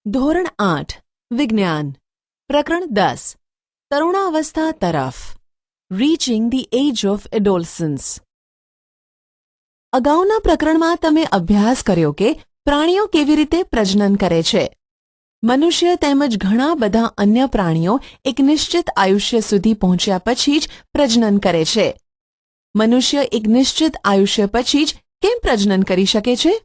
ધોરણ 8 વિજ્ઞાન પ્રકરણ 10 તરુણાવસ્થા તરફ રીચિંગ ધી એજ ઓફ એડોલસન્સ. અગાઉના પ્રકરણમાં તમે અભ્યાસ કર્યો કે પ્રાણીઓ કેવી રીતે પ્રજનન કરે છે. મનુષ્ય તેમજ ઘણા બધા અન્ય પ્રાણીઓ એક નિશ્ચિત આયુષ્ય સુધી પહોંચ્યા પછી જ પ્રજનન કરે છે. મનુષ્ય એક નિશ્ચિત આયુષ્ય પછી જ કેમ પ્રજનન કરી શકે છે?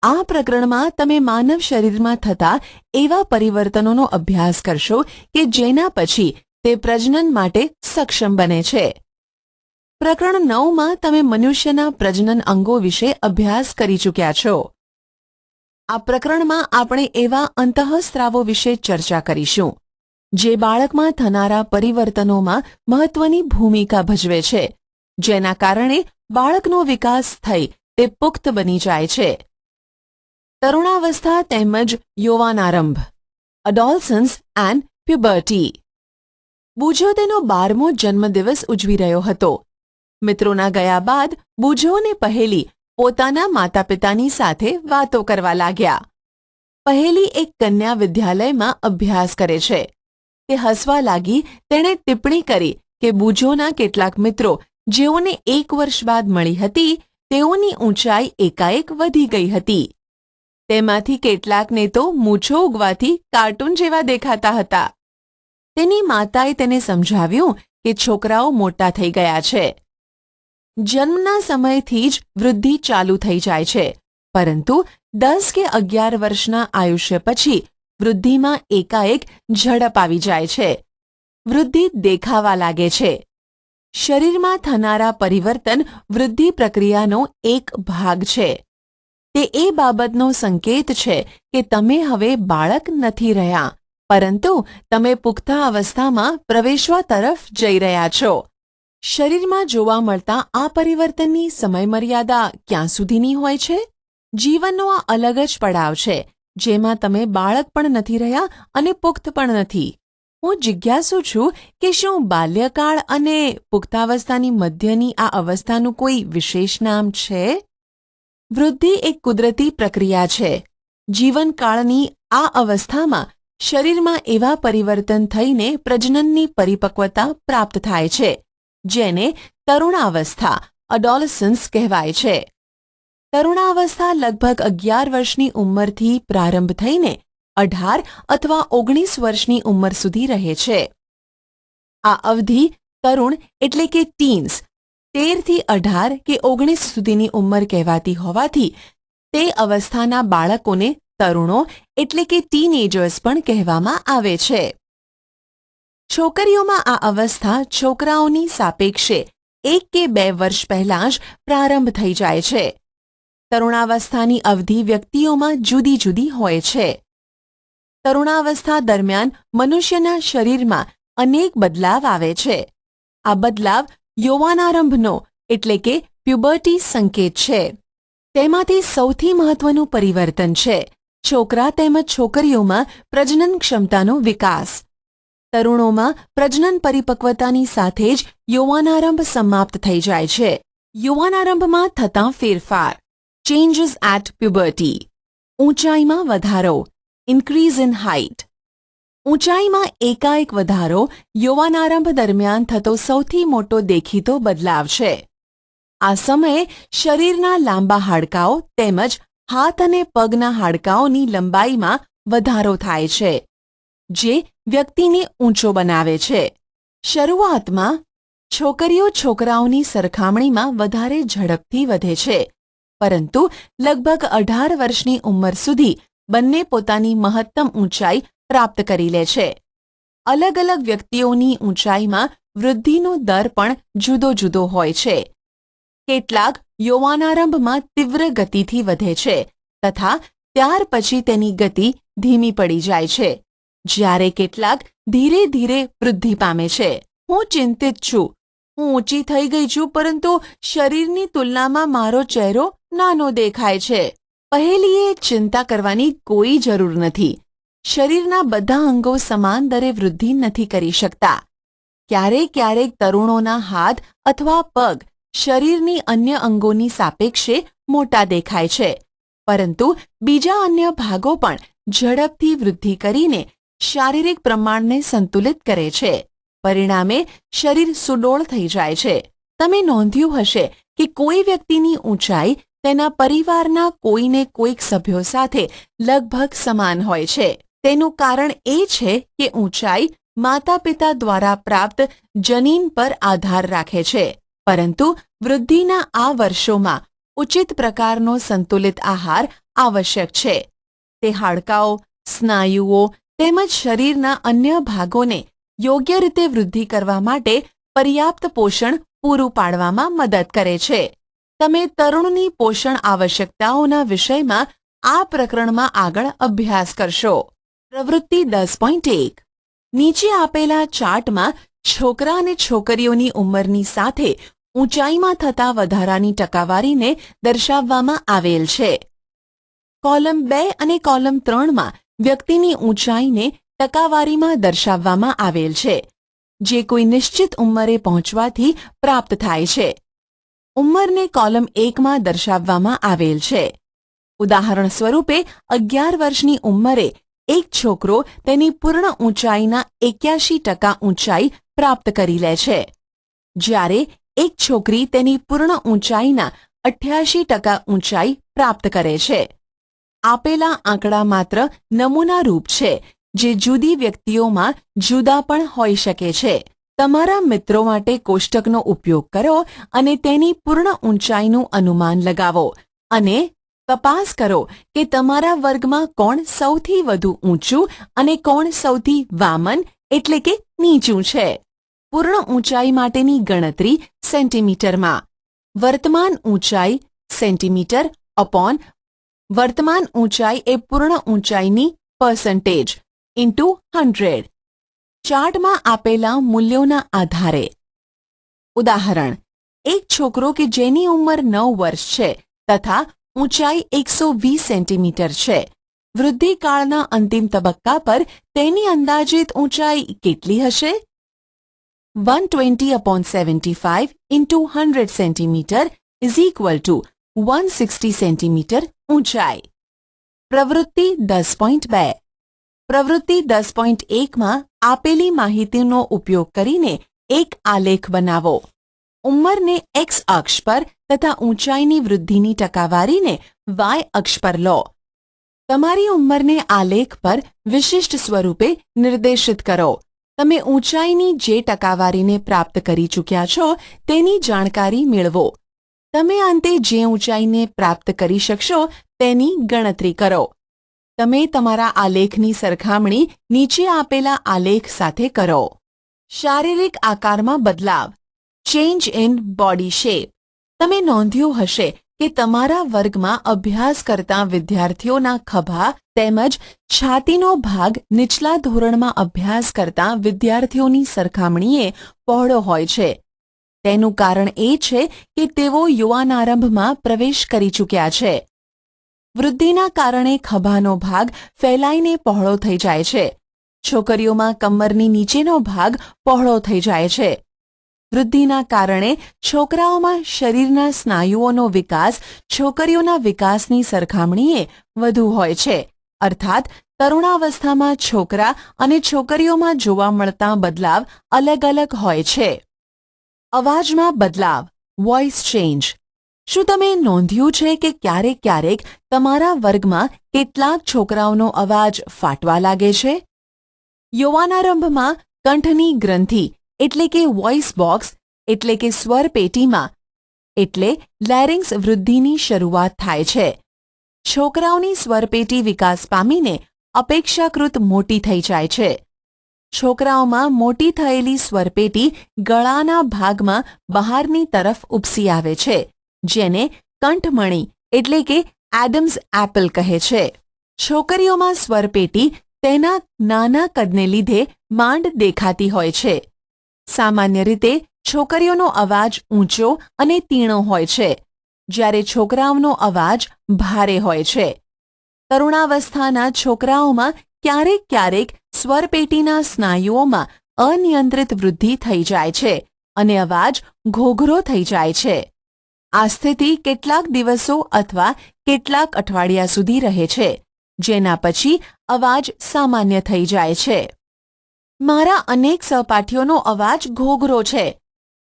આ પ્રકરણમાં તમે માનવ શરીરમાં થતા એવા પરિવર્તનોનો અભ્યાસ કરશો કે જેના પછી તે પ્રજનન માટે સક્ષમ બને છે. પ્રકરણ 9માં તમે મનુષ્યના પ્રજનન અંગો વિશે અભ્યાસ કરી ચૂક્યા છો. આ પ્રકરણમાં આપણે એવા અંતઃસ્ત્રાવો વિશે ચર્ચા કરીશું જે બાળકમાં થનારા પરિવર્તનોમાં મહત્વની ભૂમિકા ભજવે છે, જેના કારણે બાળકનો વિકાસ થઈ તે પુખ્ત બની જાય છે. તરુણાવસ્થા તેમજ યૌવનારંભ, અડોલસન્સ એન્ડ પ્યુબર્ટી. બુજો તેનો 12મો જન્મદિવસ ઉજવી રહ્યો હતો. મિત્રોના ગયા બાદ બુજોને પહેલી પોતાના માતા પિતાની સાથે વાતો કરવા લાગ્યા. પહેલી એક કન્યા વિદ્યાલયમાં અભ્યાસ કરે છે. તે હસવા લાગી. તેણે ટિપ્પણી કરી કે બુજોના કેટલાક મિત્રો જેઓને 1 વર્ષ બાદ મળી હતી તેઓની ઊંચાઈ એકાએક વધી ગઈ હતી. તેમાંથી કેટલાકને તો મૂછો ઉગવાથી કાર્ટૂન જેવા દેખાતા હતા. તેની માતાએ તેને સમજાવ્યું કે છોકરાઓ મોટા થઈ ગયા છે. જન્મના સમયથી જ વૃદ્ધિ ચાલુ થઈ જાય છે, પરંતુ 10 કે 11 વર્ષના આયુષ્ય પછી વૃદ્ધિમાં એકાએક ઝડપ આવી જાય છે. વૃદ્ધિ દેખાવા લાગે છે. શરીરમાં થનારા પરિવર્તન વૃદ્ધિ પ્રક્રિયાનો એક ભાગ છે. તે એ બાબતનો સંકેત છે કે તમે હવે બાળક નથી રહ્યા, પરંતુ તમે પુખ્તાવસ્થામાં પ્રવેશવા તરફ જઈ રહ્યા છો. શરીરમાં જોવા મળતા આ પરિવર્તનની સમયમર્યાદા ક્યાં સુધીની હોય છે? જીવનનો આ અલગ જ પડાવ છે જેમાં તમે બાળક પણ નથી રહ્યા અને પુખ્ત પણ નથી. હું જિજ્ઞાસુ છું કે શું બાલ્યકાળ અને પુખ્તાવસ્થાની મધ્યની આ અવસ્થાનું કોઈ વિશેષ નામ છે? વૃદ્ધિ એક કુદરતી પ્રક્રિયા છે. જીવનકાળની આ અવસ્થામાં શરીરમાં એવા પરિવર્તન થઈને પ્રજનનની પરિપક્વતા પ્રાપ્ત થાય છે, જેને તરુણાવસ્થા અડોલસન્સ કહેવાય છે. તરુણાવસ્થા લગભગ 11 વર્ષની ઉંમરથી પ્રારંભ થઈને 18 અથવા 19 વર્ષની ઉંમર સુધી રહે છે. આ અવધિ તરુણ એટલે કે ટીન્સ 13 થી 18 કે 19 સુધીની ઉંમર કહેવાતી હોવાથી તે અવસ્થાના બાળકોને તરુણો એટલે કે ટીનએજર્સ પણ કહેવામાં આવે છે. છોકરીઓમાં આ અવસ્થા છોકરાઓની સાપેક્ષે 1 કે 2 વર્ષ પહેલાં જ પ્રારંભ થઈ જાય છે. તરુણાવસ્થાની અવધિ વ્યક્તિઓમાં જુદી જુદી હોય છે. તરુણાવસ્થા દરમિયાન મનુષ્યના શરીરમાં અનેક બદલાવ આવે છે. આ બદલાવ યૌવનારંભનો એટલે કે પ્યુબર્ટી સંકેત છે. તેમાંથી સૌથી મહત્વનું પરિવર્તન છે છોકરા તેમજ છોકરીઓમાં પ્રજનન ક્ષમતાનો વિકાસ. તરુણોમાં પ્રજનન પરિપક્વતાની સાથે જ યૌવનારંભ સમાપ્ત થઈ જાય છે. યૌવનારંભમાં થતા ફેરફાર, ચેન્જીસ એટ પ્યુબર્ટી. ઊંચાઈમાં વધારો, ઇન્ક્રીઝ ઇન હાઇટ. ઊંચાઈમાં એકાએક વધારો યૌવનારંભ દરમિયાન થતો સૌથી મોટો દેખીતો બદલાવ છે. આ સમયે શરીરના લાંબા હાડકાઓ તેમજ હાથ અને પગના હાડકાઓની લંબાઈમાં વધારો થાય છે, જે વ્યક્તિને ઊંચો બનાવે છે. શરૂઆતમાં છોકરીઓ છોકરાઓની સરખામણીમાં વધારે ઝડપથી વધે છે, પરંતુ લગભગ 18 વર્ષની ઉંમર સુધી બંને પોતાની મહત્તમ ઊંચાઈ પ્રાપ્ત કરી લે છે. અલગ અલગ વ્યક્તિઓની ઊંચાઈમાં વૃદ્ધિનો દર પણ જુદો જુદો હોય છે. કેટલાક યૌવનારંભમાં તીવ્ર ગતિથી વધે છે તથા ત્યાર પછી તેની ગતિ ધીમી પડી જાય છે, જ્યારે કેટલાક ધીરે ધીરે વૃદ્ધિ પામે છે. હું ચિંતિત છું. હું ઊંચી થઈ ગઈ છું, પરંતુ શરીરની તુલનામાં મારો ચહેરો નાનો દેખાય છે. પહેલીએ ચિંતા કરવાની કોઈ જરૂર નથી. શરીરના બધા અંગો સમાન દરે વૃદ્ધિ નથી કરી શકતા. ક્યારેક ક્યારેક તરુણોના હાથ અથવા પગ શરીરની અન્ય અંગોની સાપેક્ષે મોટા દેખાય છે, પરંતુ બીજા અન્ય ભાગો પણ ઝડપથી વૃદ્ધિ કરીને શારીરિક પ્રમાણને સંતુલિત કરે છે. પરિણામે શરીર સુડોળ થઈ જાય છે. તમે નોંધ્યું હશે કે કોઈ વ્યક્તિની ઊંચાઈ તેના પરિવારના કોઈને કોઈક સભ્યો સાથે લગભગ સમાન હોય છે. તેનું કારણ એ છે કે ઊંચાઈ માતા પિતા દ્વારા પ્રાપ્ત જનીન પર આધાર રાખે છે. પરંતુ વૃદ્ધિના આ વર્ષોમાં ઉચિત પ્રકારનો સંતુલિત આહાર આવશ્યક છે. તે હાડકાઓ, સ્નાયુઓ તેમજ શરીરના અન્ય ભાગોને યોગ્ય રીતે વૃદ્ધિ કરવા માટે પર્યાપ્ત પોષણ પૂરું પાડવામાં મદદ કરે છે. તમે તરુણની પોષણ આવશ્યકતાઓના વિષયમાં આ પ્રકરણમાં આગળ અભ્યાસ કરશો. પ્રવૃત્તિ 10.1 નીચે આપેલા ચાર્ટમાં છોકરા અને છોકરીઓની ઉંમરની સાથે ઊંચાઈમાં થતા વધારાની ટકાવારીને દર્શાવવામાં આવેલ છે. કોલમ 2 અને કોલમ 3માં વ્યક્તિની ઊંચાઈને ટકાવારીમાં દર્શાવવામાં આવેલ છે, જે કોઈ નિશ્ચિત ઉંમરે પહોંચવાથી પ્રાપ્ત થાય છે. ઉંમરને કોલમ 1માં દર્શાવવામાં આવેલ છે. ઉદાહરણ સ્વરૂપે 11 વર્ષની ઉંમરે એક છોકરો તેની પૂર્ણ ઊંચાઈના 81% ઊંચાઈ પ્રાપ્ત કરી લે છે, જ્યારે એક છોકરી તેની પૂર્ણ ઊંચાઈના 88% ઊંચાઈ પ્રાપ્ત કરે છે. આપેલા આંકડા માત્ર નમૂનારૂપ છે, જે જુદી વ્યક્તિઓમાં જુદા પણ હોઈ શકે છે. તમારા મિત્રો માટે કોષ્ટકનો ઉપયોગ કરો અને તેની પૂર્ણ ઊંચાઈનું અનુમાન લગાવો અને તપાસ કરો કે તમારા વર્ગમાં કોણ સૌથી વધુ ઊંચું અને કોણ સૌથી વામન એટલે કે નીચું છે. પૂર્ણ ઊંચાઈ માટેની ગણતરી સેન્ટીમીટરમાં. વર્તમાન ઊંચાઈ સેન્ટીમીટર અપોન વર્તમાન ઊંચાઈ એ પૂર્ણ ઊંચાઈની પર્સન્ટેજ ઇન્ટુ 100. ચાર્ટમાં આપેલા મૂલ્યોના આધારે. ઉદાહરણ: એક છોકરો કે જેની ઉંમર 9 વર્ષ છે તથા ઊંચાઈ 120 સેન્ટીમીટર છે, વૃદ્ધિકાળના અંતિમ તબક્કા પર તેની અંદાજિત ઊંચાઈ કેટલી હશે? 120/75 into 100 centimetre is equal to 160 centimetre ઊંચાઈ. પ્રવૃત્તિ 10.2 પ્રવૃત્તિ 10.1માં આપેલી માહિતીનો ઉપયોગ કરીને એક આલેખ બનાવો. ઉંમરને એક્સ અક્ષ પર તથા ઊંચાઈની વૃદ્ધિની ટકાવારીને વાય અક્ષ પર લો. તમારી ઉંમરને આલેખ પર વિશિષ્ટ સ્વરૂપે નિર્દેશિત કરો. તમે ઊંચાઈની જે ટકાવારીને પ્રાપ્ત કરી ચૂક્યા છો તેની જાણકારી મેળવો. તમે અંતે જે ઊંચાઈને પ્રાપ્ત કરી શકશો તેની ગણતરી કરો. તમે તમારા આલેખની સરખામણી નીચે આપેલા આલેખ સાથે કરો. શારીરિક આકારમાં બદલાવ. Change in body shape. તમે નોંધ્યું હશે કે તમારા વર્ગમાં અભ્યાસ કરતા વિદ્યાર્થીઓના ખભા તેમજ છાતીનો ભાગ નીચલા ધોરણમાં અભ્યાસ કરતા વિદ્યાર્થીઓની સરખામણીએ પહોળો હોય છે. તેનું કારણ એ છે કે તેઓ યુવાનારંભમાં પ્રવેશ કરી ચૂક્યા છે. વૃદ્ધિના કારણે ખભાનો ભાગ ફેલાઈને પહોળો થઈ જાય છે. છોકરીઓમાં કમરની નીચેનો ભાગ પહોળો થઈ જાય છે. વૃદ્ધિના કારણે છોકરાઓમાં શરીરના સ્નાયુઓનો વિકાસ છોકરીઓના વિકાસની સરખામણીએ વધુ હોય છે. અર્થાત તરુણાવસ્થામાં છોકરા અને છોકરીઓમાં જોવા મળતા બદલાવ અલગ અલગ હોય છે. અવાજમાં બદલાવ. Voice change. શું તમે નોંધ્યું છે કે ક્યારેક ક્યારેક તમારા વર્ગમાં કેટલાક છોકરાઓનો અવાજ ફાટવા લાગે છે? યૌવનારંભમાં કંઠની ગ્રંથિ એટલે કે વોઇસ બોક્સ એટલે કે સ્વર પેટીમાં એટલે લેરિંગ્સ વૃદ્ધિની શરૂઆત થાય છે. છોકરાઓની સ્વરપેટી વિકાસ પામીને અપેક્ષાકૃત મોટી થઈ જાય છે. છોકરાઓમાં મોટી થયેલી સ્વરપેટી ગળાના ભાગમાં બહારની તરફ ઉપસી આવે છે, જેને કંઠમણી એટલે કે એડમ્સ એપલ કહે છે. છોકરીઓમાં સ્વરપેટી તેના નાના કદને લીધે માંડ દેખાતી હોય છે. સામાન્ય રીતે છોકરીઓનો અવાજ ઊંચો અને તીણો હોય છે, જ્યારે છોકરાઓનો અવાજ ભારે હોય છે. તરુણાવસ્થાના છોકરાઓમાં ક્યારેક ક્યારેક સ્વરપેટીના સ્નાયુઓમાં અનિયંત્રિત વૃદ્ધિ થઈ જાય છે અને અવાજ ઘોઘરો થઈ જાય છે. આ સ્થિતિ કેટલાક દિવસો અથવા કેટલાક અઠવાડિયા સુધી રહે છે, જેના પછી અવાજ સામાન્ય થઈ જાય છે. મારા અનેક સહપાઠીઓનો અવાજ ઘોઘરો છે.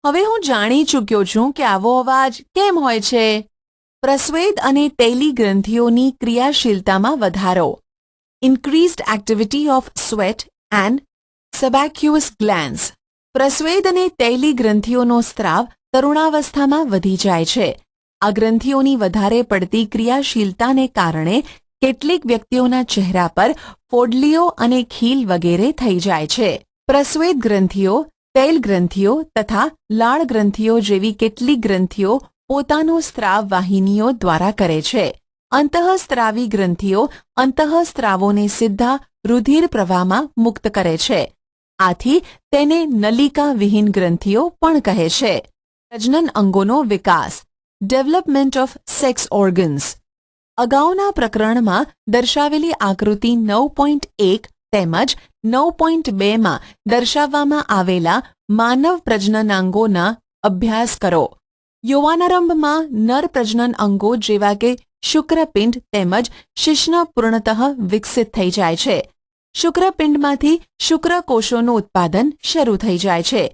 હવે હું જાણી ચૂક્યો છું કે આવો અવાજ કેમ હોય છે. પ્રસ્વેદ અને તૈલી ગ્રંથિઓની ક્રિયાશીલતામાં વધારો. Increased activity of sweat and sebaceous glands. પ્રસ્વેદ અને તૈલી ગ્રંથિઓનો સ્ત્રાવ તરુણાવસ્થામાં વધી જાય છે. આ ગ્રંથિઓની વધારે પડતી ક્રિયાશીલતાને કારણે કેટલીક વ્યક્તિઓના ચહેરા પર ફોડલીઓ અને ખીલ વગેરે થઈ જાય છે. પ્રસ્વેદ ગ્રંથિઓ, તૈલ ગ્રંથિઓ તથા લાળ ગ્રંથિઓ જેવી કેટલીક ગ્રંથિઓ પોતાનો સ્ત્રાવ વાહિનીઓ દ્વારા કરે છે. અંતઃસ્ત્રાવી ગ્રંથિઓ અંતઃસ્ત્રાવોને સીધા રુધિર પ્રવાહમાં મુક્ત કરે છે. આથી તેને નલિકા વિહીન ગ્રંથિઓ પણ કહે છે. પ્રજનન અંગોનો વિકાસ. Development of sex organs. અગાઉના પ્રકરણમાં દર્શાવેલી આકૃતિ 9.1 તેમજ 9.2માં દર્શાવવામાં આવેલા માનવ પ્રજનનાંગોના અભ્યાસ કરો. યૌવનારંભમાં નર પ્રજનન અંગો જેવા કે શુક્રપિંડ તેમજ શિશ્ન પૂર્ણતઃ વિકસિત થઈ જાય છે. શુક્રપિંડમાંથી શુક્રકોષોનું ઉત્પાદન શરૂ થઈ જાય છે.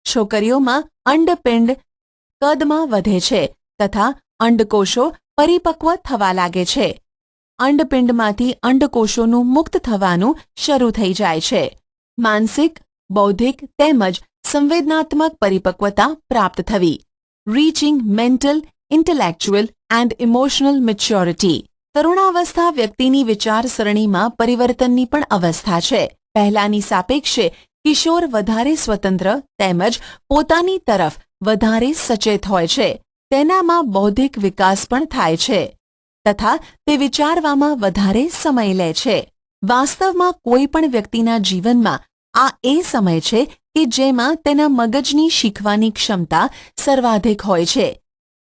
છોકરીઓમાં અંડપિંડ કદમાં વધે છે તથા અંડકોષો પરિપક્વ થવા લાગે છે. અંડપિંડમાંથી અંડકોષોનું મુક્ત થવાનું શરૂ થઈ જાય છે. માનસિક, બૌદ્ધિક તેમજ સંવેદનાત્મક પરિપક્વતા પ્રાપ્ત થવી. Reaching mental, intellectual and emotional maturity. તરુણાવસ્થા વ્યક્તિની વિચારસરણીમાં પરિવર્તનની પણ અવસ્થા છે. પહેલાની સાપેક્ષે કિશોર વધારે સ્વતંત્ર તેમજ પોતાની તરફ વધારે સચેત હોય છે. તેનામાં બૌદ્ધિક વિકાસ પણ થાય છે તથા તે વિચારવામાં વધારે સમય લે છે. વાસ્તવમાં કોઈ પણ વ્યક્તિના જીવનમાં આ એ સમય છે કે જેમાં તેના મગજની શીખવાની ક્ષમતા સર્વાધિક હોય છે.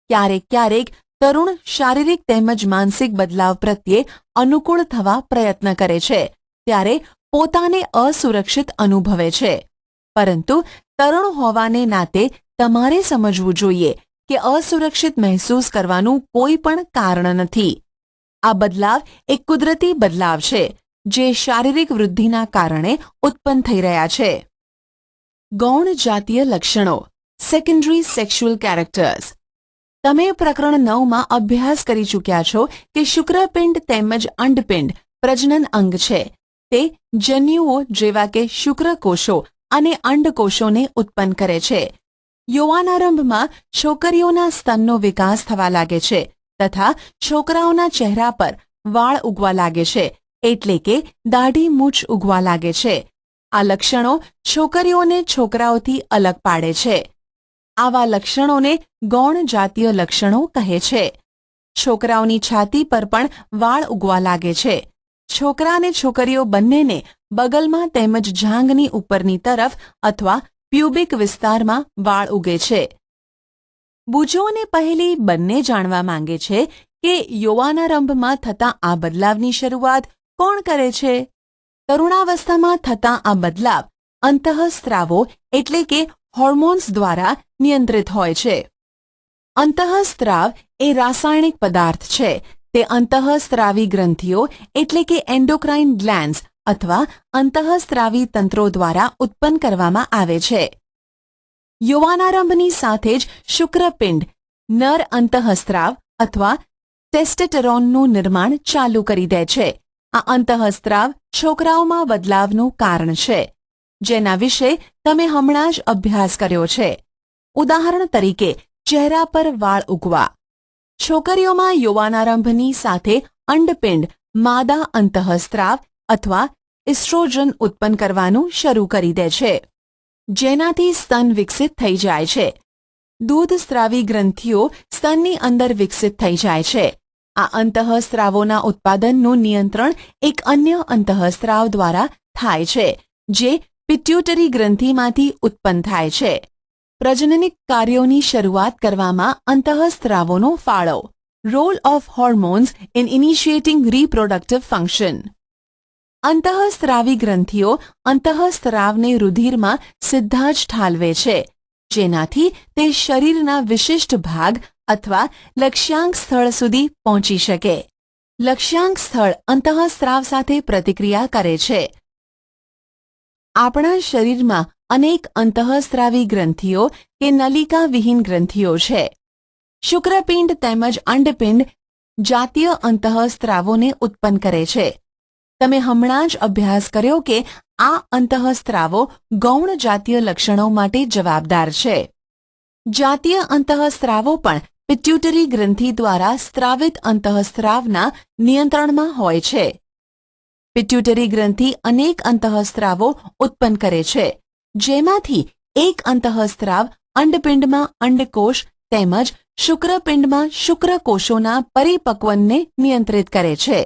ક્યારેક ક્યારેક તરુણ શારીરિક તેમજ માનસિક બદલાવ પ્રત્યે અનુકૂળ થવા પ્રયત્ન કરે છે ત્યારે પોતાને અસુરક્ષિત અનુભવે છે. પરંતુ તરુણ હોવાને નાતે તમારે સમજવું જોઈએ કે અસુરક્ષિત મહેસૂસ કરવાનું કોઈ પણ કારણ નથી. આ બદલાવ એક કુદરતી બદલાવ છે જે શારીરિક વૃદ્ધિના કારણે ઉત્પન્ન થઈ રહ્યા છે. ગૌણ જાતીય લક્ષણો. Secondary sexual characters. તમે પ્રકરણ 9માં અભ્યાસ કરી ચૂક્યા છો કે શુક્રપિંડ તેમજ અંડપિંડ પ્રજનન અંગ છે. તે જન્યુઓ જેવા કે શુક્રકોષો અને અંડકોષોને ઉત્પન્ન કરે છે. યૌવનારંભમાં છોકરીઓના સ્તનનો વિકાસ થવા લાગે છે તથા છોકરાઓના ચહેરા પર વાળ ઉગવા લાગે છે, એટલે કે દાઢી મૂછ ઉગવા લાગે છે. આ લક્ષણો છોકરીઓને છોકરાઓથી અલગ પાડે છે. આવા લક્ષણોને ગૌણ જાતીય લક્ષણો કહે છે. છોકરાઓની છાતી પર પણ વાળ ઉગવા લાગે છે. છોકરા અને છોકરીઓ બંનેને બગલમાં તેમજ જાંઘની ઉપરની તરફ અથવા પ્યુબિક વિસ્તારમાં વાળ ઉગે છે. બુજોને પહેલી બંને જાણવા માંગે છે કે યૌવનારંભમાં થતા આ બદલાવની શરૂઆત કોણ કરે છે. તરુણાવસ્થામાં થતા આ બદલાવ અંતઃસ્ત્રાવો એટલે કે હોર્મોન્સ દ્વારા નિયંત્રિત હોય છે. અંતઃસ્ત્રાવ એ રાસાયણિક પદાર્થ છે. તે અંતઃસ્ત્રાવી ગ્રંથિઓ એટલે કે એન્ડોક્રાઇન ગ્લેન્ડ્સ અથવા અંતઃસ્ત્રાવી તંત્રો દ્વારા ઉત્પન્ન કરવામાં આવે છે. યૌવનારંભની સાથે જ શુક્રપિંડ નર અંતઃસ્ત્રાવ અથવા ટેસ્ટોસ્ટેરોનનું નિર્માણ ચાલુ કરી દે છે. આ અંતઃસ્ત્રાવ છોકરાઓમાં બદલાવનું કારણ છે, જેના વિશે તમે હમણાં જ અભ્યાસ કર્યો છે. ઉદાહરણ તરીકે ચહેરા પર વાળ ઉગવા. છોકરીઓમાં યૌવનારંભની સાથે અંડપિંડ માદા અંતઃસ્ત્રાવ અથવા ઇસ્ટ્રોજન ઉત્પન્ન કરવાનું શરૂ કરી દે છે, જેનાથી સ્તન વિકસિત થઈ જાય છે. દૂધસ્ત્રાવી ગ્રંથિઓ સ્તનની અંદર વિકસિત થઈ જાય છે. આ અંતઃસ્ત્રાવોના ઉત્પાદનનું નિયંત્રણ એક અન્ય અંતઃસ્ત્રાવ દ્વારા થાય છે, જે પિટ્યુટરી ગ્રંથિમાંથી ઉત્પન્ન થાય છે. પ્રજનનિક કાર્યોની શરૂઆત કરવામાં અંતઃસ્ત્રાવોનો ફાળો. Role of hormones in initiating reproductive function. અંતઃસ્ત્રાવી ગ્રંથિઓ અંતઃસ્ત્રાવને રુધિરમાં સીધા જ ઠાલવે છે, જેનાથી તે શરીરના વિશિષ્ટ ભાગ અથવા લક્ષ્યાંક સ્થળ સુધી પહોંચી શકે. લક્ષ્યાંક સ્થળ અંતઃસ્ત્રાવ સાથે પ્રતિક્રિયા કરે છે. આપણા શરીરમાં અનેક અંતઃસ્ત્રાવી ગ્રંથિઓ કે નલિકાવિહીન ગ્રંથિઓ છે. શુક્રપિંડ તેમજ અંડપિંડ જાતીય અંતઃસ્ત્રાવોને ઉત્પન્ન કરે છે. તમે હમણાં જ અભ્યાસ કર્યો કે આ અંતઃસ્ત્રાવો ગૌણ જાતીય લક્ષણો માટે જવાબદાર છે. જાતીય અંતઃસ્ત્રાવો પણ પિટ્યુટરી ગ્રંથિ દ્વારા સ્ત્રાવિત અંતઃસ્ત્રાવના નિયંત્રણમાં હોય છે. પિટ્યુટરી ગ્રંથિ અનેક અંતઃસ્ત્રાવો ઉત્પન્ન કરે છે, જેમાંથી એક અંતઃસ્ત્રાવ અંડપિંડમાં અંડકોષ તેમજ શુક્રપિંડમાં શુક્રકોષોના પરિપક્વનને નિયંત્રિત કરે છે.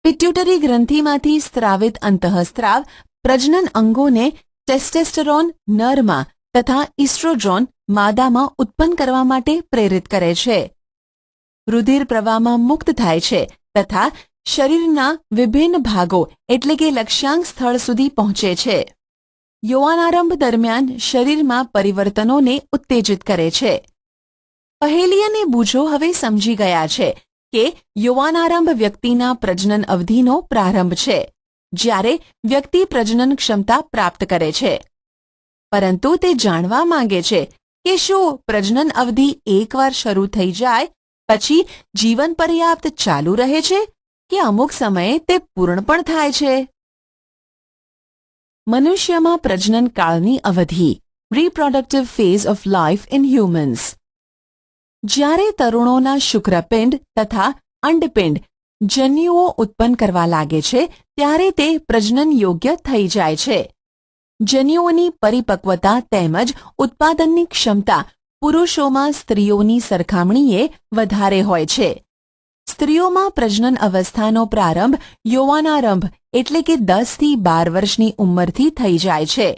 પિટ્યુટરી ગ્રંથિમાંથી સ્ત્રાવિત અંતઃસ્ત્રાવ પ્રજનન અંગોને ટેસ્ટેસ્ટરોન નરમાં તથા ઇસ્ટ્રોજોન માદામાં ઉત્પન્ન કરવા માટે પ્રેરિત કરે છે. રુધિર પ્રવાહમાં મુક્ત થાય છે તથા શરીરના વિભિન્ન ભાગો એટલે કે લક્ષ્યાંક સ્થળ સુધી પહોંચે છે. યૌવનારંભ દરમિયાન શરીરમાં પરિવર્તનોને ઉત્તેજિત કરે છે. પહેલી અને બૂજો હવે સમજી ગયા છે કે યૌવનારંભ વ્યક્તિના પ્રજનન અવધિનો પ્રારંભ છે, જ્યારે વ્યક્તિ પ્રજનન ક્ષમતા પ્રાપ્ત કરે છે. પરંતુ તે જાણવા માંગે છે કે શું પ્રજનન અવધિ એકવાર શરૂ થઈ જાય પછી જીવન પર્યાપ્ત ચાલુ રહે છે કે અમુક સમયે તે પૂર્ણ પણ થાય છે. મનુષ્યમાં પ્રજનન કાળની અવધિ, reproductive phase of life in humans. જ્યારે તરુણોના શુક્રપિંડ તથા અંડપિંડ જન્યુઓ ઉત્પન્ન કરવા લાગે છે ત્યારે તે પ્રજનન યોગ્ય થઈ જાય છે. જન્યુઓની પરિપક્વતા તેમજ ઉત્પાદનની ક્ષમતા પુરુષોમાં સ્ત્રીઓની સરખામણીએ વધારે હોય છે. સ્ત્રીઓમાં પ્રજનન અવસ્થાનો પ્રારંભ યૌવનારંભ એટલે કે 10 થી 12 વર્ષની ઉંમરથી થઈ જાય છે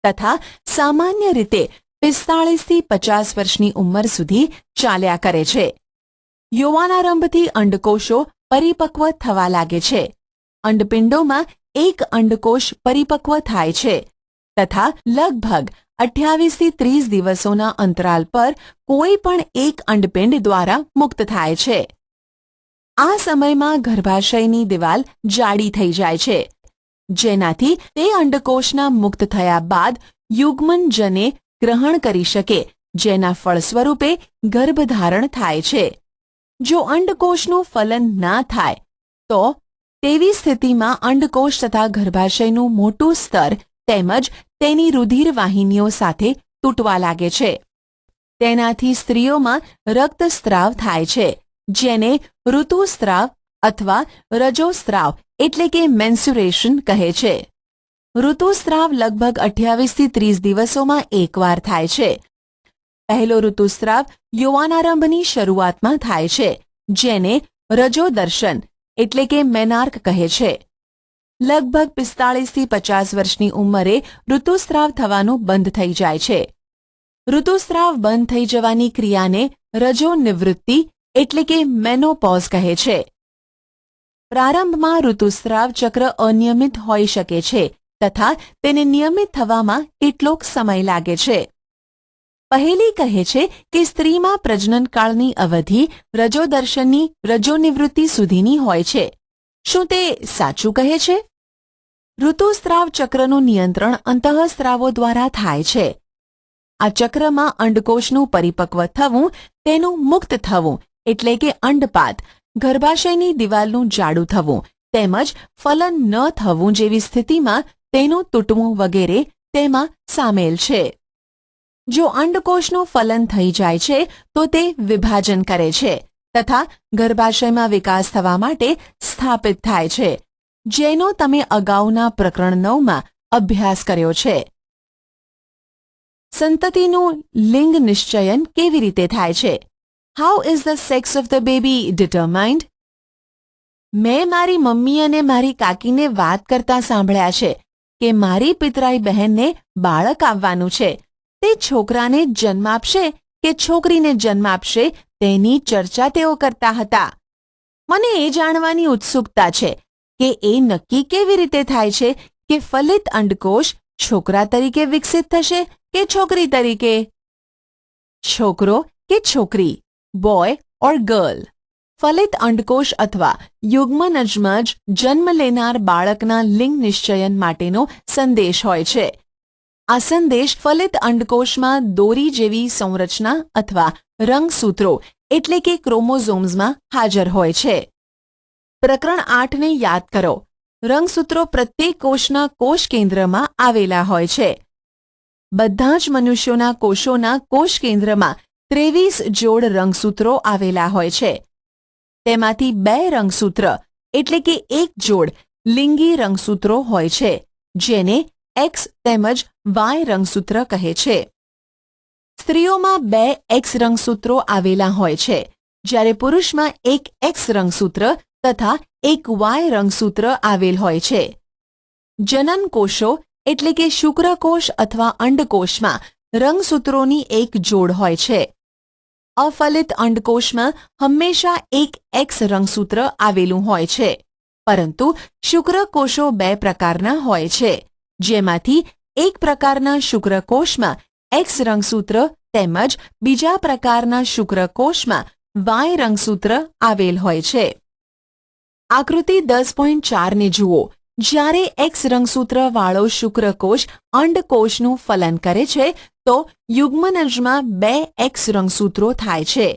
તથા સામાન્ય રીતે 45 થી 50 વર્ષની ઉંમર સુધી ચાલ્યા કરે છે. યૌવનારંભથી અંડકોષો પરિપક્વ થવા લાગે છે. અંડપિંડોમાં એક અંડકોષ પરિપક્વ થાય છે તથા લગભગ 28 થી 30 દિવસોના અંતરાલ પર કોઈ પણ એક અંડપિંડ દ્વારા મુક્ત થાય છે. આ સમયમાં ગર્ભાશયની દિવાલ જાડી થઈ જાય છે, જેનાથી તે અંડકોષના મુક્ત થયા બાદ યુગ્મનજને ગ્રહણ કરી શકે, જેના ફળ સ્વરૂપે ગર્ભધારણ થાય છે. જો અંડકોષનું ફલન ના થાય તો તેવી સ્થિતિમાં અંડકોષ તથા ગર્ભાશયનું મોટું સ્તર તેમજ તેની રુધિર વાહિનીઓ સાથે તૂટવા લાગે છે. તેનાથી સ્ત્રીઓમાં રક્તસ્રાવ થાય છે, જેને ઋતુસ્રાવ અથવા રજોસ્રાવ એટલે કે મેન્સ્યુરેશન કહે છે. ઋતુસ્રાવ લગભગ 28 થી 30 દિવસોમાં એકવાર થાય છે. પહેલો ઋતુસ્રાવ યૌવનારંભની શરૂઆતમાં થાય છે, જેને રજોદર્શન એટલે કે મેનાર્ક કહે છે. લગભગ 45 થી 50 વર્ષની ઉંમરે ઋતુસ્રાવ થવાનું બંધ થઈ જાય છે. ઋતુસ્રાવ બંધ થઈ જવાની ક્રિયાને રજોનિવૃત્તિ એટલે કે મેનોપોઝ કહે છે. પ્રારંભમાં ઋતુસ્રાવ ચક્ર અનિયમિત હોઈ શકે છે તથા તેને નિયમિત થવામાં કેટલોક સમય લાગે છે. પહેલી કહે છે કે સ્ત્રીમાં પ્રજનનકાળની અવધિ રજોદર્શનની રજોનિવૃત્તિ સુધીની હોય છે. શું તે સાચું કહે છે? ઋતુસ્રાવ ચક્રનું નિયંત્રણ અંતઃસ્ત્રાવો દ્વારા થાય છે. આ ચક્રમાં અંડકોષનું પરિપક્વ થવું, તેનું મુક્ત થવું એટલે કે અંડપાત, ગર્ભાશયની દિવાલનું જાડું થવું તેમજ ફલન ન થવું જેવી સ્થિતિમાં તેનું તૂટવું વગેરે તેમાં સામેલ છે. જો અંડકોષનું ફલન થઈ જાય છે તો તે વિભાજન કરે છે તથા ગર્ભાશયમાં વિકાસ થવા માટે સ્થાપિત થાય છે, જેનો તમે અગાઉના પ્રકરણ 9માં અભ્યાસ કર્યો છે. સંતતિનું લિંગ નિશ્ચયન કેવી રીતે થાય છે? How is the sex of the baby determined? મેં મારી મમ્મી અને મારી કાકીને વાત કરતા સાંભળ્યા છે કે મારી પિતરાઈ બહેનને બાળક આવવાનું છે. તે છોકરાને જન્મ આપશે કે છોકરીને જન્મ આપશે તેની ચર્ચા તેઓ કરતા હતા. મને એ જાણવાની ઉત્સુકતા છે કે એ નક્કી કેવી રીતે થાય છે કે ફલિત અંડકોષ છોકરા તરીકે વિકસિત થશે કે છોકરી તરીકે? છોકરો કે છોકરી, બોય ઓર ગર્લ. ફલિત અંડકોશ અથવા યુગ્મનજમાં જ જન્મ લેનાર બાળકના લિંગ નિશ્ચયન માટેનો સંદેશ હોય છે. આ સંદેશ ફલિત અંડકોશમાં દોરી જેવી સંરચના અથવા રંગસૂત્રો એટલે કે ક્રોમોઝોમ્સમાં હાજર હોય છે. પ્રકરણ 8 ને યાદ કરો. રંગસૂત્રો પ્રત્યેક કોષના કોષ કેન્દ્રમાં આવેલા હોય છે. બધા જ મનુષ્યોના કોષોના કોષ કેન્દ્રમાં 23 જોડ રંગસૂત્રો આવેલા હોય છે. તેમાંથી 2 રંગસૂત્ર એટલે કે એક જોડ લિંગી રંગસૂત્રો હોય છે, જેને X તેમજ Y રંગસૂત્ર કહે છે. સ્ત્રીઓમાં 2 X રંગસૂત્રો આવેલા હોય છે, જ્યારે પુરુષમાં એક X રંગસૂત્ર તથા એક Y રંગસૂત્ર આવેલ હોય છે. જનન કોષો એટલે કે શુક્રકોષ અથવા અંડકોષમાં રંગસૂત્રોની એક જોડ હોય છે. અફલિત અંડકોષમાં હંમેશા એક X રંગસૂત્ર આવેલું હોય છે, પરંતુ શુક્રકોષો 2 પ્રકારના હોય છે, જેમાંથી એક પ્રકારના શુક્રકોષમાં X રંગસૂત્ર તેમજ બીજા પ્રકારના શુક્રકોષમાં Y રંગસૂત્ર આવેલ હોય છે. આકૃતિ 10.4 ને જુઓ. જ્યારે X રંગસૂત્રવાળો શુક્રકોષ અંડકોષનું ફલન કરે છે તો યુગ્મનજમાં 2 X રંગસૂત્રો થાય છે.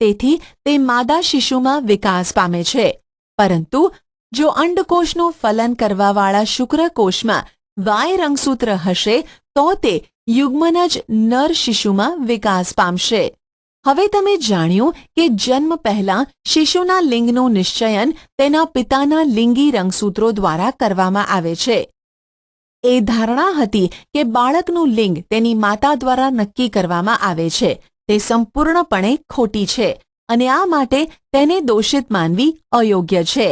તેથી તે માદા શિશુમાં વિકાસ પામે છે. પરંતુ જો અંડકોષનું ફલન કરવાવાળા શુક્રકોષમાં Y રંગસૂત્ર હશે તો તે યુગ્મનજ નર શિશુમાં વિકાસ પામશે. હવે તમે જાણ્યું કે જન્મ પહેલા શિશુના લિંગનું નિશ્ચયન તેના પિતાના લિંગી રંગસૂત્રો દ્વારા કરવામાં આવે છે. એ ધારણા હતી કે બાળકનું લિંગ તેની માતા દ્વારા નક્કી કરવામાં આવે છે તે સંપૂર્ણપણે ખોટી છે અને આ માટે તેને દોષિત માનવી અયોગ્ય છે.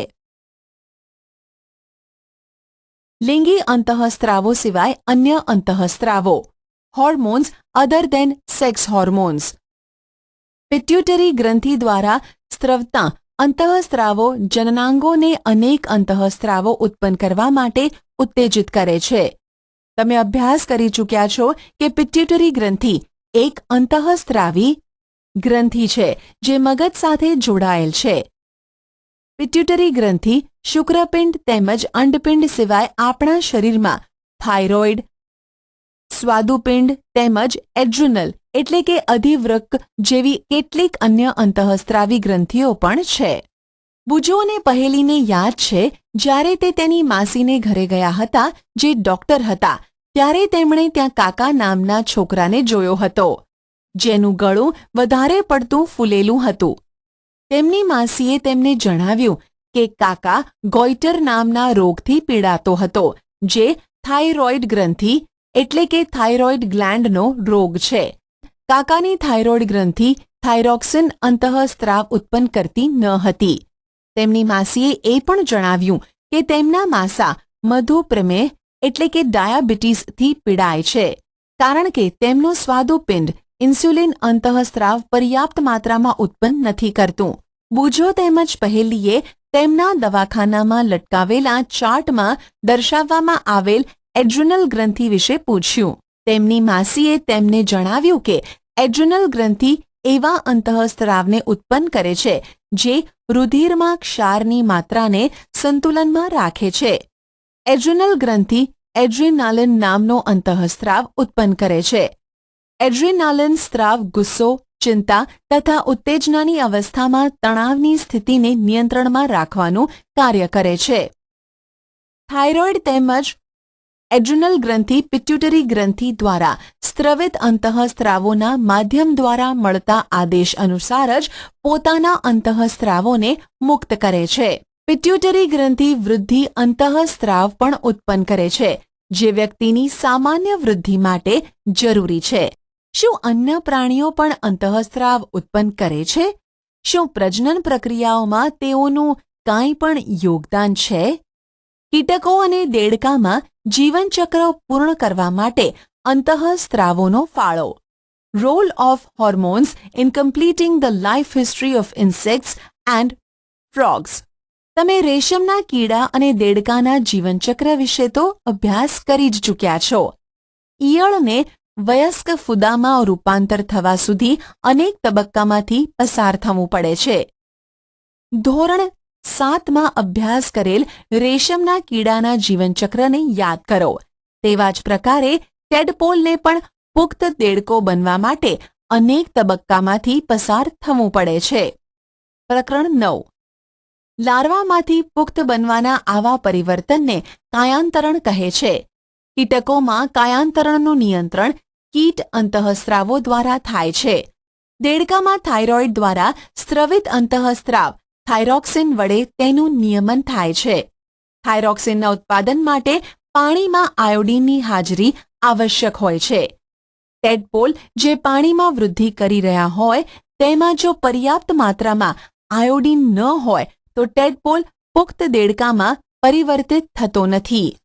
લિંગી અંતઃસ્ત્રાવો સિવાય અન્ય અંતઃસ્ત્રાવો. Hormones other than sex hormones. Pituitary ગ્રંથિ દ્વારા સ્ત્રવતા અંતઃસ્ત્રાવો જનનાંગોને અનેક અંતઃસ્ત્રાવો ઉત્પન્ન કરવા માટે ઉત્તેજિત કરે છે. તમે અભ્યાસ કરી ચૂક્યા છો કે પિટ્યુટરી ગ્રંથિ એક અંતઃસ્ત્રાવી ગ્રંથિ છે જે મગજ સાથે જોડાયેલ છે. પિટ્યુટરી ગ્રંથિ શુક્રપિંડ તેમજ અંડપિંડ સિવાય આપણા શરીરમાં થાઇરોઇડ, સ્વાદુપિંડ તેમજ એડ્રિનલ એટલે કે અધિવૃક્ક જેવી કેટલીક અન્ય અંતઃસ્ત્રાવી ગ્રંથિઓ પણ છે. બુજોને પહેલીને યાદ છે જ્યારે તે તેની માસીને ઘરે ગયા હતા જે ડોક્ટર હતા ત્યારે તેમણે ત્યાં કાકા નામના છોકરાને જોયો હતો, જેનું ગળું વધારે પડતું ફૂલેલું હતું. તેમની માસીએ તેમને જણાવ્યું કે કાકા ગોઈટર નામના રોગથી પીડાતો હતો, જે થાઇરોઇડ ગ્રંથિ એટલે કે થાઇરોઇડ ગ્લેન્ડનો રોગ છે. કાકાની થાઇરોઇડ ગ્રંથિ થાઇરોક્સિન અંતઃસ્ત્રાવ ઉત્પન્ન કરતી ન હતી. તેમની માસીએ એ પણ જણાવ્યું કે તેમના માસા મધુપ્રમેહ એટલે કે ડાયાબિટીસથી પીડાય છે, કારણ કે તેમનો સ્વાદુપિંડ ઇન્સ્યુલિન અંતઃસ્ત્રાવ પર્યાપ્ત માત્રામાં ઉત્પન્ન નથી કરતું. બુજો તેમજ પહેલીએ તેમના દવાખાનામાં લટકાવેલા ચાર્ટમાં દર્શાવવામાં આવેલ એડ્રિનલ ગ્રંથિ વિશે પૂછ્યું. તેમની માસીએ તેમને જણાવ્યું કે એડ્રિનલ ગ્રંથિ એવા અંતઃસ્ત્રાવને ઉત્પન્ન કરે છે જે રુધિરમાં ક્ષારની માત્રાને સંતુલનમાં રાખે છે. એડ્રિનલ ગ્રંથિ એડ્રીનાલિન નામનો અંતઃસ્ત્રાવ ઉત્પન્ન કરે છે. એડ્રીનાલિન સ્ત્રાવ ગુસ્સો, ચિંતા તથા ઉત્તેજનાની અવસ્થામાં તણાવની સ્થિતિને નિયંત્રણમાં રાખવાનું કાર્ય કરે છે. થાઇરોઇડ તેમજ એડ્રિનલ ગ્રંથિ પિટ્યુટરી ગ્રંથિ દ્વારા સ્ત્રવિત અંતઃસ્ત્રાવોના માધ્યમ દ્વારા મળતા આદેશ અનુસાર જ પોતાના અંતઃસ્ત્રાવોને મુક્ત કરે છે. પિટ્યુટરી ગ્રંથિ વૃદ્ધિ અંતઃસ્ત્રાવ પણ ઉત્પન્ન કરે છે, જે વ્યક્તિની સામાન્ય વૃદ્ધિ માટે જરૂરી છે. શું અન્ય પ્રાણીઓ પણ અંતઃસ્ત્રાવ ઉત્પન્ન કરે છે? શું પ્રજનન પ્રક્રિયાઓમાં તેઓનું કાંઈ પણ યોગદાન છે? કીટકો અને દેડકામાં જીવનચક્ર પૂર્ણ કરવા માટે અંતઃસ્ત્રાવોનો ફાળો. Role of hormones in completing the life history of insects and frogs. તમે રેશમના કીડા અને દેડકાના જીવનચક્ર વિશે તો અભ્યાસ કરી જ ચૂક્યા છો. ઈયળને વયસ્ક ફૂદામાં રૂપાંતર થવા સુધી અનેક તબક્કામાંથી પસાર થવું પડે છે. ધોરણ 7માં અભ્યાસ કરેલ રેશમના કીડાના જીવનચક્રને યાદ કરો. તેવા જ પ્રકારે ટેડપોલને પણ પુખ્ત દેડકો બનવા માટે અનેક તબક્કામાંથી પસાર થવું પડે છે. પ્રકરણ 9. લાર્વામાંથી પુખ્ત બનવાના આવા પરિવર્તનને કાયાંતરણ કહે છે. કીટકોમાં કાયાંતરણનું નિયંત્રણ કીટ અંતઃસ્ત્રાવો દ્વારા થાય છે. દેડકામાં થાઇરોઇડ દ્વારા સ્ત્રવિત અંતઃસ્ત્રાવ થાઇરોક્સિન વડે તેનું નિયમન થાય છે. થાઇરોક્સિનના ઉત્પાદન માટે પાણીમાં આયોડિનની હાજરી આવશ્યક હોય છે. ટેડપોલ જે પાણીમાં વૃદ્ધિ કરી રહ્યા હોય તેમાં જો પર્યાપ્ત માત્રામાં આયોડિન ન હોય તો ટેડપોલ પુખ્ત દેડકામાં પરિવર્તિત થતો નથી.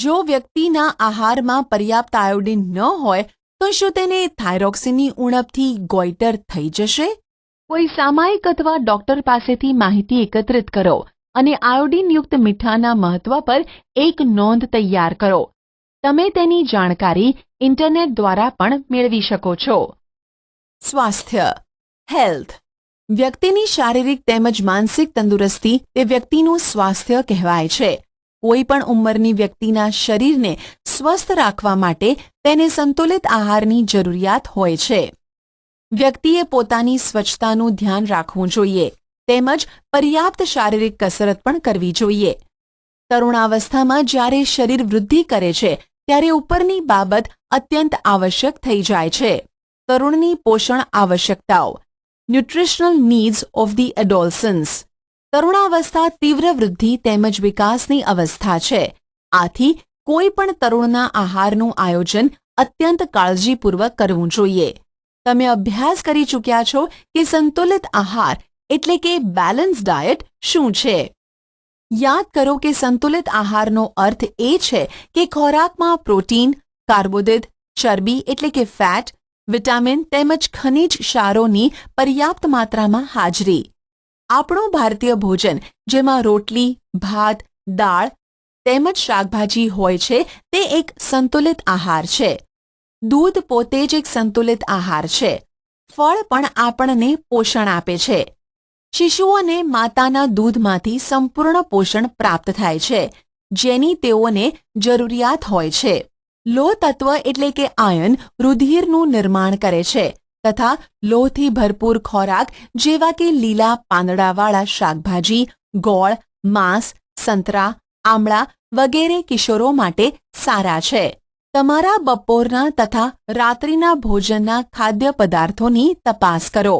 જો વ્યક્તિના આહારમાં પર્યાપ્ત આયોડિન ન હોય તો શું તેને થાઇરોક્સિનની ઉણપથી ગોઈટર થઈ જશે? કોઈ સામાયિક અથવા ડોક્ટર પાસેથી માહિતી એકત્રિત કરો અને આયોડિનયુક્ત મીઠાના મહત્વ પર એક નોંધ તૈયાર કરો. તમે તેની જાણકારી ઇન્ટરનેટ દ્વારા પણ મેળવી શકો છો. સ્વાસ્થ્ય હેલ્થ. વ્યક્તિની શારીરિક તેમજ માનસિક તંદુરસ્તી તે વ્યક્તિનું સ્વાસ્થ્ય કહેવાય છે. કોઈ પણ ઉંમરની વ્યક્તિના શરીરને સ્વસ્થ રાખવા માટે તેને સંતુલિત આહારની જરૂરિયાત હોય છે. વ્યક્તિએ પોતાની સ્વચ્છતાનું ધ્યાન રાખવું જોઈએ તેમજ પર્યાપ્ત શારીરિક કસરત પણ કરવી જોઈએ. તરુણાવસ્થામાં જ્યારે શરીર વૃદ્ધિ કરે છે ત્યારે ઉપરની બાબત અત્યંત આવશ્યક થઈ જાય છે. તરુણની પોષણ આવશ્યકતાઓ ન્યુટ્રિશનલ નીડ્સ ઓફ ધી એડોલસન્સ. તરુણાવસ્થા તીવ્ર વૃદ્ધિ તેમજ વિકાસની અવસ્થા છે. આથી કોઈ પણ તરુણના આહારનું આયોજન અત્યંત કાળજીપૂર્વક કરવું જોઈએ. તમે અભ્યાસ કરી ચૂક્યા છો કે સંતુલિત આહાર એટલે કે બેલેન્સ ડાયટ શું છે. યાદ કરો કે સંતુલિત આહારનો અર્થ એ છે કે ખોરાકમાં પ્રોટીન, કાર્બોદિત, ચરબી એટલે કે ફેટ, વિટામિન તેમજ ખનિજ ક્ષારોની પર્યાપ્ત માત્રામાં હાજરી. આપણું ભારતીય ભોજન જેમાં રોટલી, ભાત, દાળ તેમજ શાકભાજી હોય છે તે એક સંતુલિત આહાર છે. દૂધ પોતે જ એક સંતુલિત આહાર છે. ફળ પણ આપણને પોષણ આપે છે. શિશુઓને માતાના દૂધમાંથી સંપૂર્ણ પોષણ પ્રાપ્ત થાય છે જેની તેઓને જરૂરિયાત હોય છે. લોહ તત્વ એટલે કે આયન રુધિરનું નિર્માણ કરે છે તથા લોહથી ભરપૂર ખોરાક જેવા કે લીલા પાંદડાવાળા શાકભાજી, ગોળ, માંસ, સંતરા, આમળા વગેરે કિશોરો માટે સારા છે. તમારા બપોરના તથા રાત્રિના ભોજનના ખાદ્ય પદાર્થોની તપાસ કરો.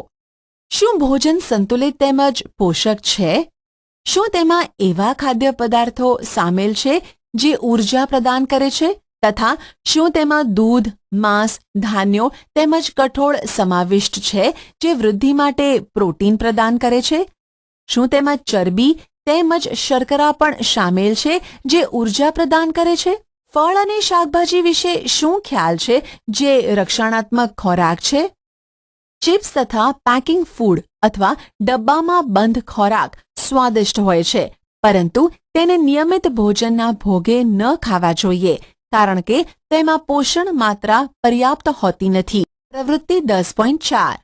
શું ભોજન સંતુલિત તેમજ પોષક છે? શું તેમાં એવા ખાદ્ય પદાર્થો સામેલ છે જે ઊર્જા પ્રદાન કરે છે તથા શું તેમાં દૂધ, માંસ, ધાન્યો તેમજ કઠોળ સમાવિષ્ટ છે જે વૃદ્ધિ માટે પ્રોટીન પ્રદાન કરે છે? શું તેમાં ચરબી તેમજ શર્કરા પણ સામેલ છે જે ઊર્જા પ્રદાન કરે છે? ફળ અને શાકભાજી વિશે શું ખ્યાલ છે જે રક્ષણાત્મક ખોરાક છે? ચિપ્સ તથા પેકિંગ ફૂડ અથવા ડબ્બામાં બંધ ખોરાક સ્વાદિષ્ટ હોય છે પરંતુ તેને નિયમિત ભોજનના ભોગે ન ખાવા જોઈએ કારણ કે તેમાં પોષણ માત્રા પર્યાપ્ત હોતી નથી. પ્રવૃત્તિ 10.4.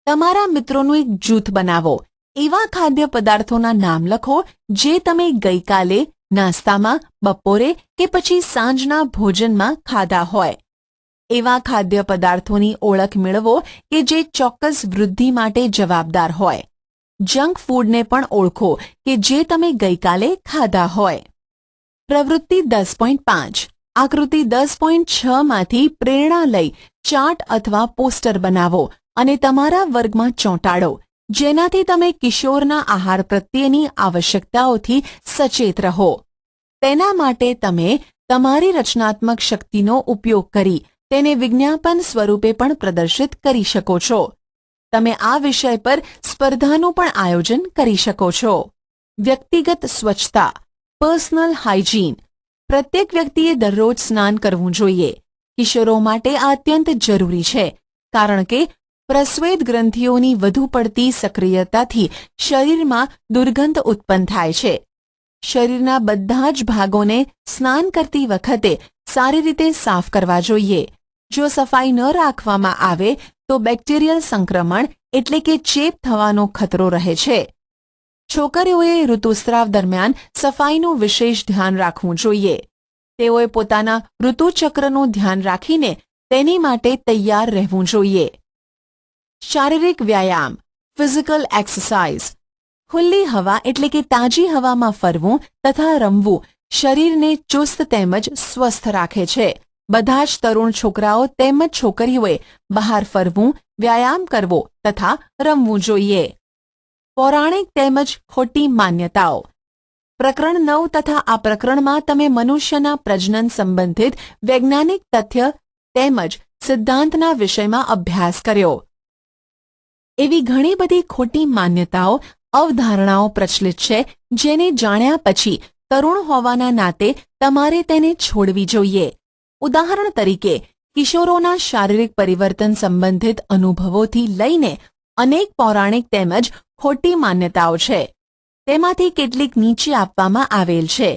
તમારા મિત્રોનું એક જૂથ બનાવો. એવા ખાદ્ય પદાર્થોના નામ લખો જે તમે ગઈકાલે નાસ્તામાં, બપોરે કે પછી સાંજના ભોજનમાં ખાધા હોય. એવા ખાદ્ય પદાર્થોની ઓળખ મેળવો કે જે ચોક્કસ વૃદ્ધિ માટે જવાબદાર હોય. જંક ફૂડને પણ ઓળખો કે જે તમે ગઈકાલે ખાધા હોય. પ્રવૃત્તિ 10.5. આકૃતિ 10.6 માંથી પ્રેરણા લઈ ચાર્ટ અથવા પોસ્ટર બનાવો અને તમારા વર્ગમાં ચોંટાડો જેનાથી તમે કિશોરના આહાર પ્રત્યેની આવશ્યકતાઓથી સચેત રહો. તેના માટે તમે તમારી રચનાત્મક શક્તિનો ઉપયોગ કરી તેને વિજ્ઞાપન સ્વરૂપે પણ પ્રદર્શિત કરી શકો છો. તમે આ વિષય પર સ્પર્ધાનું પણ આયોજન કરી શકો છો. વ્યક્તિગત સ્વચ્છતા પર્સનલ હાઇજીન. પ્રત્યેક વ્યક્તિએ દરરોજ સ્નાન કરવું જોઈએ. કિશોરો માટે આ અત્યંત જરૂરી છે કારણ કે પ્રસ્વેદ ગ્રંથિઓની વધુ પડતી સક્રિયતાથી શરીરમાં દુર્ગંધ ઉત્પન્ન થાય છે. શરીરના બધા જ ભાગોને સ્નાન કરતી વખતે સારી રીતે સાફ કરવા જોઈએ. જો સફાઈ ન રાખવામાં આવે તો બેક્ટેરિયલ સંક્રમણ એટલે કે ચેપ થવાનો ખતરો રહે છે. છોકરીઓએ ઋતુસ્રાવ દરમિયાન સફાઈનું વિશેષ ધ્યાન રાખવું જોઈએ. તેઓએ પોતાના ઋતુચક્રનું ધ્યાન રાખીને તેની માટે તૈયાર રહેવું જોઈએ. શારીરિક વ્યાયામ, ફિઝિકલ એક્સરસાઇઝ. ખુલ્લી હવા એટલે કે તાજી હવામાં ફરવું તથા રમવું શરીરને ચુસ્ત તેમજ સ્વસ્થ રાખે છે. બધા જ તરુણ છોકરાઓ તેમજ છોકરીઓએ બહાર ફરવું, વ્યાયામ કરવો તથા રમવું જોઈએ. પૌરાણિક તેમજ ખોટી માન્યતાઓ. પ્રકરણ 9 તથા આ પ્રકરણમાં તમે મનુષ્યના પ્રજનન સંબંધિત વૈજ્ઞાનિક તથ્ય તેમજ સિદ્ધાંતના વિષયમાં અભ્યાસ કર્યો. એવી ઘણી બધી ખોટી માન્યતાઓ, અવધારણાઓ પ્રચલિત છે જેને જાણ્યા પછી તરુણ હોવાના નાતે તમારે તેને છોડવી જોઈએ. ઉદાહરણ તરીકે કિશોરોના શારીરિક પરિવર્તન સંબંધિત અનુભવોથી લઈને અનેક પૌરાણિક તેમજ ખોટી માન્યતાઓ છે. તેમાંથી કેટલીક નીચે આપવામાં આવેલ છે.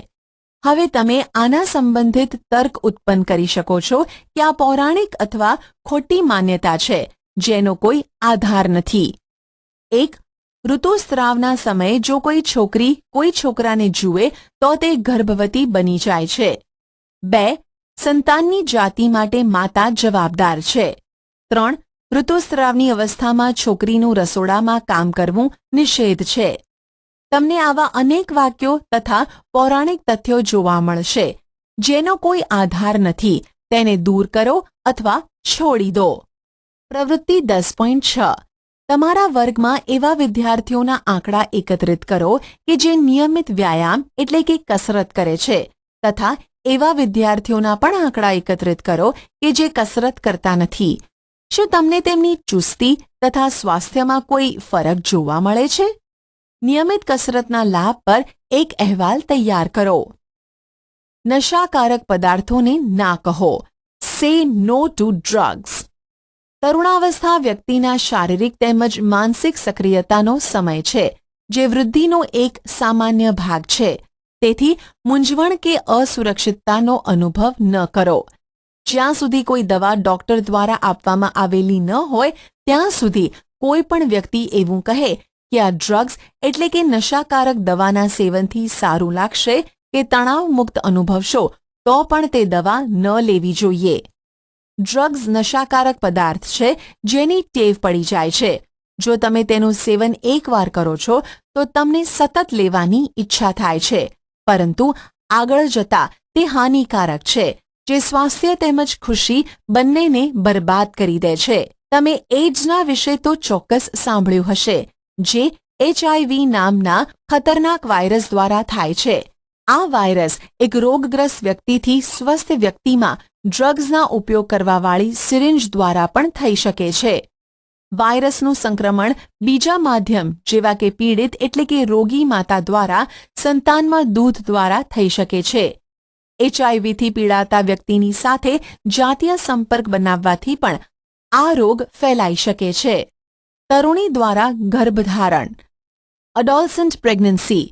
હવે તમે આના સંબંધિત તર્ક ઉત્પન્ન કરી શકો છો કે આ પૌરાણિક અથવા ખોટી માન્યતા છે જેનો કોઈ આધાર નથી. 1. ઋતુસ્રાવના સમયે જો કોઈ છોકરી કોઈ છોકરાને જુએ તો તે ગર્ભવતી બની જાય છે. 2. સંતાનની જાતિ માટે માતા જવાબદાર છે. 3. ઋતુસ્રાવની અવસ્થામાં છોકરીનું રસોડામાં કામ કરવું નિષેધ છે. તમને આવા અનેક વાક્યો તથા પૌરાણિક તથ્યો જોવા મળશે જેનો કોઈ આધાર નથી. તેને દૂર કરો અથવા છોડી દો. પ્રવૃત્તિ 10.6. તમારા વર્ગમાં એવા વિદ્યાર્થીઓના આંકડા એકત્રિત કરો કે જે નિયમિત વ્યાયામ એટલે કે કસરત કરે છે તથા એવા વિદ્યાર્થીઓના પણ આંકડા એકત્રિત કરો કે જે કસરત કરતા નથી. શું તમને તેમની ચુસ્તી તથા સ્વાસ્થ્યમાં કોઈ ફરક જોવા મળે છે? નિયમિત કસરતના લાભ પર એક અહેવાલ તૈયાર કરો. નશાકારક પદાર્થોને ના કહો. સે નો ટુ ડ્રગ્સ. તરુણાવસ્થા વ્યક્તિના શારીરિક તેમજ માનસિક સક્રિયતાનો સમય છે જે વૃદ્ધિનો એક સામાન્ય ભાગ છે. તેથી મૂંઝવણ કે અસુરક્ષિતતાનો અનુભવ ન કરો. જ્યાં સુધી કોઈ દવા ડોક્ટર દ્વારા આપવામાં આવેલી ન હોય ત્યાં સુધી કોઈ પણ વ્યક્તિ એવું કહે કે આ ડ્રગ્સ એટલે કે નશાકારક દવાના સેવનથી સારું લાગશે કે તણાવ મુક્ત અનુભવશો તો પણ તે દવા ન લેવી જોઈએ. ડ્રગ્સ નશાકારક પદાર્થ છે જેની ટેવ પડી જાય છે. જો તમે તેનું સેવન એકવાર કરો છો તો તમને સતત લેવાની ઈચ્છા થાય છે, પરંતુ આગળ જતા તે હાનિકારક છે જે સ્વાસ્થ્ય તેમજ ખુશી બંનેને બરબાદ કરી દે છે. તમે એઇડ્સના વિશે તો ચોક્કસ સાંભળ્યું હશે જે HIV નામના ખતરનાક વાયરસ દ્વારા થાય છે. આ વાયરસ એક રોગગ્રસ્ત વ્યક્તિથી સ્વસ્થ વ્યક્તિમાં ડ્રગ્સના ઉપયોગ કરવાવાળી સિરિંજ દ્વારા પણ થઈ શકે છે. વાયરસનું સંક્રમણ બીજા માધ્યમ જેવા કે પીડિત એટલે કે રોગી માતા દ્વારા સંતાનમાં દૂધ દ્વારા થઈ શકે છે. HIVથી પીડાતા વ્યક્તિની સાથે જાતીય સંપર્ક બનાવવાથી પણ આ રોગ ફેલાઈ શકે છે. તરુણી દ્વારા ગર્ભધારણ. એડોલસન્ટ પ્રેગ્નન્સી.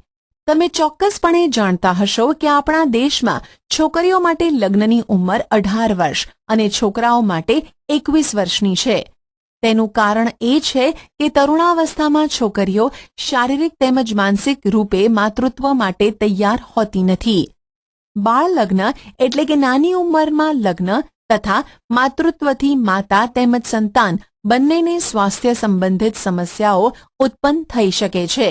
તમે ચોક્કસપણે જાણતા હશો કે આપણા દેશમાં છોકરીઓ માટે લગ્નની ઉંમર 18 વર્ષ અને છોકરાઓ માટે 21 વર્ષની છે. તેનું કારણ એ છે કે તરુણાવસ્થામાં છોકરીઓ શારીરિક તેમજ માનસિક રૂપે માતૃત્વ માટે તૈયાર હોતી નથી. બાળ લગ્ન એટલે કે નાની ઉંમરમાં લગ્ન તથા માતૃત્વથી માતા તેમજ સંતાન બંનેને સ્વાસ્થ્ય સંબંધિત સમસ્યાઓ ઉત્પન્ન થઈ શકે છે.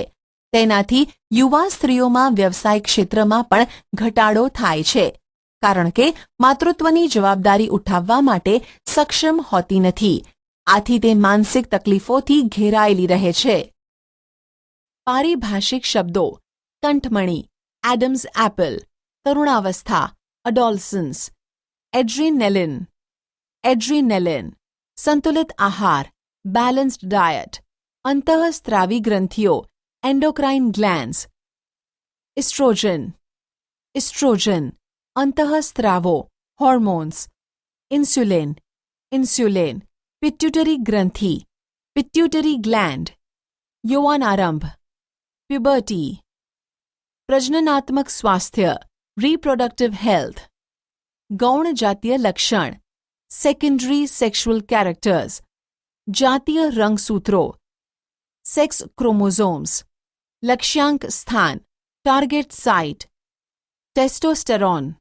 તેનાથી યુવા સ્ત્રીઓમાં વ્યવસાય ક્ષેત્રમાં પણ ઘટાડો થાય છે કારણ કે માતૃત્વની જવાબદારી ઉઠાવવા માટે સક્ષમ હોતી નથી. આથી તે માનસિક તકલીફોથી ઘેરાયેલી રહે છે. પારિભાષિક શબ્દો. કંઠમણી, એડમ્સ એપલ, તરુણાવસ્થા, એડોલસન્સ, એડ્રીનેલિન, સંતુલિત આહાર, બેલેન્સ્ડ ડાયટ, અંતઃસ્ત્રાવી ગ્રંથિઓ, એન્ડોક્રાઇન ગ્લેન્ડ્સ, ઇસ્ટ્રોજન, અંતઃસ્ત્રાવો, હોર્મોન્સ, ઇન્સ્યુલિન, પિટ્યુટરી ગ્રંથિ, પિટ્યુટરી ગ્લેન્ડ, યૌવનારંભ, પ્યુબર્ટી, પ્રજનનાત્મક સ્વાસ્થ્ય, રિપ્રોડક્ટિવ હેલ્થ, ગૌણ જાતીય લક્ષણ, સેકન્ડરી સેક્સ્યુઅલ કેરેક્ટર્સ, જાતીય રંગસૂત્રો, સેક્સ ક્રોમોઝોમ્સ, લક્ષ્યાંક સ્થાન, ટાર્ગેટ સાઇટ, ટેસ્ટોસ્ટેરોન,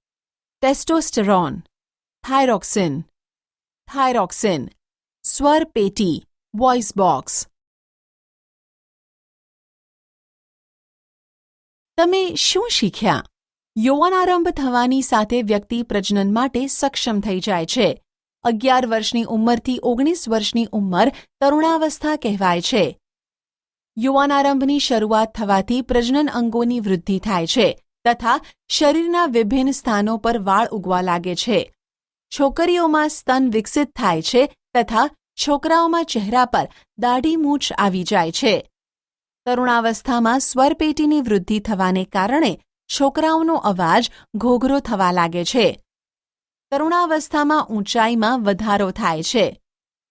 થાઇરોક્સિન, સ્વર પેટી, વોઇસ બોક્સ. તમે શું શીખ્યા? યૌવનારંભ થવાની સાથે વ્યક્તિ પ્રજનન માટે સક્ષમ થઈ જાય છે. 11 વર્ષની ઉંમરથી 19 વર્ષની ઉંમર તરુણાવસ્થા કહેવાય છે. યૌવનારંભની શરૂઆત થવાથી પ્રજનન અંગોની વૃદ્ધિ થાય છે તથા શરીરના વિભિન્ન સ્થાનો પર વાળ ઉગવા લાગે છે. છોકરીઓમાં સ્તન વિકસિત થાય છે તથા છોકરાઓમાં ચહેરા પર દાઢી મૂછ આવી જાય છે. તરુણાવસ્થામાં સ્વરપેટીની વૃદ્ધિ થવાને કારણે છોકરાઓનો અવાજ ઘોઘરો થવા લાગે છે. તરુણાવસ્થામાં ઊંચાઈમાં વધારો થાય છે.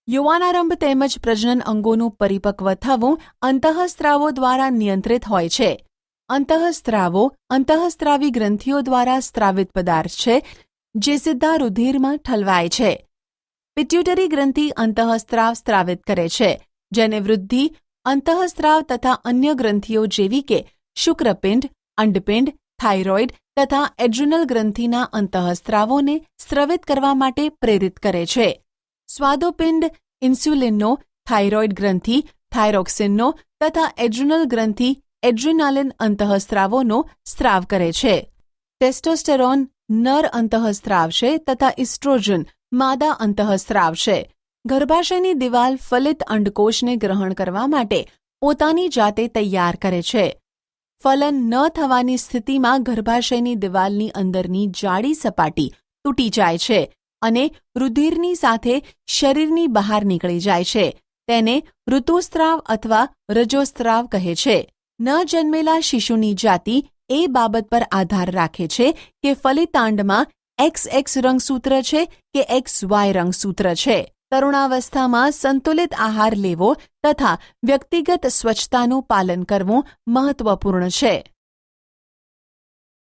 યૌવનારંભ તેમજ પ્રજનન અંગોનું પરિપક્વ થવું અંતઃસ્ત્રાવો દ્વારા નિયંત્રિત હોય છે. અંતઃસ્ત્રાવો અંતઃસ્ત્રાવી ગ્રંથિઓ દ્વારા સ્ત્રાવિત પદાર્થ છે જે સીધા રુધિરમાં ઠલવાય છે. પિટ્યુટરી ગ્રંથિ અંતઃસ્ત્રાવ સ્ત્રાવિત કરે છે જેને વૃદ્ધિ અંતઃસ્ત્રાવ તથા અન્ય ગ્રંથિઓ જેવી કે શુક્રપિંડ, અંડપિંડ, થાઇરોઇડ તથા એડ્રિનલ ગ્રંથિના અંતઃસ્ત્રાવોને સ્રવિત કરવા માટે પ્રેરિત કરે છે. સ્વાદોપિંડ ઇન્સ્યુલિનનો, થાઇરોઇડ ગ્રંથિ થાઇરોક્સિનનો તથા એડ્રિનલ ગ્રંથિ એડ્રિનાલિન અંતઃસ્ત્રાવોનો સ્ત્રાવ કરે છે. ટેસ્ટોસ્ટેરોન નર અંતઃસ્ત્રાવ છે તથા ઇસ્ટ્રોજન માદા અંતઃસ્ત્રાવ છે. ગર્ભાશયની દિવાલ ફલિત અંડકોષને ગ્રહણ કરવા માટે પોતાની જાતે તૈયાર કરે છે. ફલન ન થવાની સ્થિતિમાં ગર્ભાશયની દિવાલની અંદરની જાડી સપાટી તૂટી જાય છે અને રુધિરની સાથે શરીરની બહાર નીકળી જાય છે. તેને ઋતુસ્ત્રાવ અથવા રજોસ્ત્રાવ કહે છે. ન જન્મેલા શિશુની જાતિ એ બાબત પર આધાર રાખે છે કે ફલિતાંડમાં XX રંગસૂત્ર છે કે XY રંગસૂત્ર છે. તરુણાવસ્થામાં સંતુલિત આહાર લેવો તથા વ્યક્તિગત સ્વચ્છતાનું પાલન કરવું મહત્વપૂર્ણ છે.